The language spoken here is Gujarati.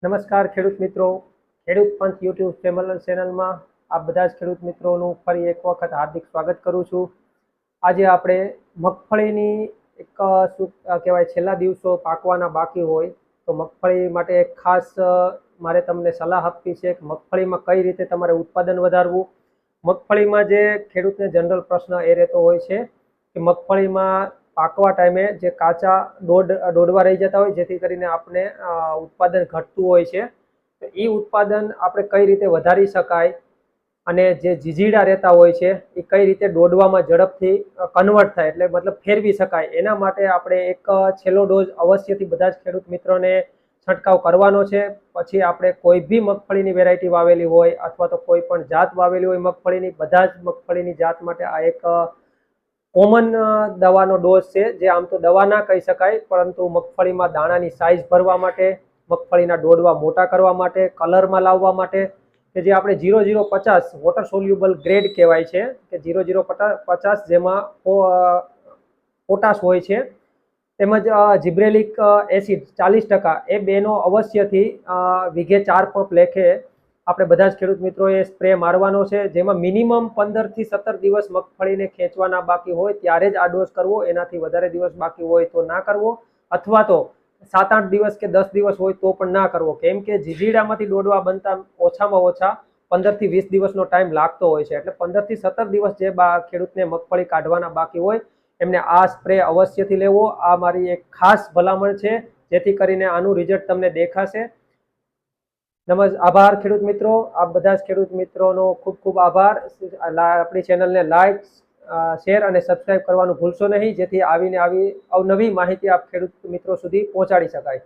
નમસ્કાર ખેડૂત મિત્રો, ખેડૂત પંચ યુટ્યુબ ચેનલમાં આપ બધા જ ખેડૂત મિત્રોનું ફરી એક વખત હાર્દિક સ્વાગત કરું છું। આજે આપણે મગફળીની એક શું કહેવાય છેલ્લા દિવસો પાકવાના બાકી હોય તો મગફળી માટે એક ખાસ મારે તમને સલાહ આપવી છે કે મગફળીમાં કઈ રીતે તમારે ઉત્પાદન વધારવું। મગફળીમાં જે ખેડૂતને જનરલ પ્રશ્ન એ રહેતો હોય છે કે મગફળીમાં પાકવા ટાઈમે જે કાચા દોડવા રહી જતા હોય જેથી કરીને આપણે ઉત્પાદન ઘટતું હોય છે, તો એ ઉત્પાદન આપણે કઈ રીતે વધારી શકાય અને જે જીજીડા રહેતા હોય છે એ કઈ રીતે દોડવામાં ઝડપથી કન્વર્ટ થાય એટલે મતલબ ફેરવી શકાય, એના માટે આપણે એક છેલ્લો ડોઝ અવશ્યથી બધા જ ખેડૂત મિત્રોને છંટકાવ કરવાનો છે। પછી આપણે કોઈ બી મગફળીની વેરાયટી વાવેલી હોય અથવા તો કોઈ પણ જાત વાવેલી હોય મગફળીની, બધા જ મગફળીની જાત માટે આ એક કોમન દવાનો ડોઝ છે, જે આમ તો દવા ના કહી શકાય પરંતુ મગફળીમાં દાણાની સાઇઝ ભરવા માટે, મગફળીના ડોડવા મોટા કરવા માટે, કલરમાં લાવવા માટે કે જે આપણે 0050 વોટર સોલ્યુબલ ગ્રેડ કહેવાય છે કે 0050 જેમાં પોટાશ હોય છે તેમજ જીબ્રેલિક એસિડ 40% એ બેનો અવશ્યથી વીઘે 4 પંપ લેખે આપણે બધા જ ખેડૂત મિત્રોએ સ્પ્રે મારવાનો છે, જેમાં મિનિમમ 15 થી 17 દિવસ મગફળીને ખેંચવાના બાકી હોય ત્યારે જ આ ડોઝ કરવો, એનાથી વધારે દિવસ બાકી હોય તો ના કરવો, અથવા તો 7-8 દિવસ કે 10 દિવસ હોય તો પણ ના કરવો, કેમ કે જીજીડામાંથી દોડવા બનતા ઓછામાં ઓછા 15 થી 20 દિવસનો ટાઈમ લાગતો હોય છે। એટલે 15 થી 17 દિવસ જે ખેડૂતને મગફળી કાઢવાના બાકી હોય એમને આ સ્પ્રે અવશ્યથી લેવો। આ મારી એક ખાસ ભલામણ છે જેથી કરીને આનું રિઝલ્ટ તમને દેખાશે। આભાર ખેડૂત મિત્રો, આપ બધા જ ખેડૂત મિત્રોનો ખૂબ ખૂબ આભાર। આપણી ચેનલને લાઈક, શેર અને સબસ્ક્રાઇબ કરવાનું ભૂલશો નહીં, જેથી આવીને આવી અવનવી માહિતી આપ ખેડૂત મિત્રો સુધી પહોંચાડી શકાય।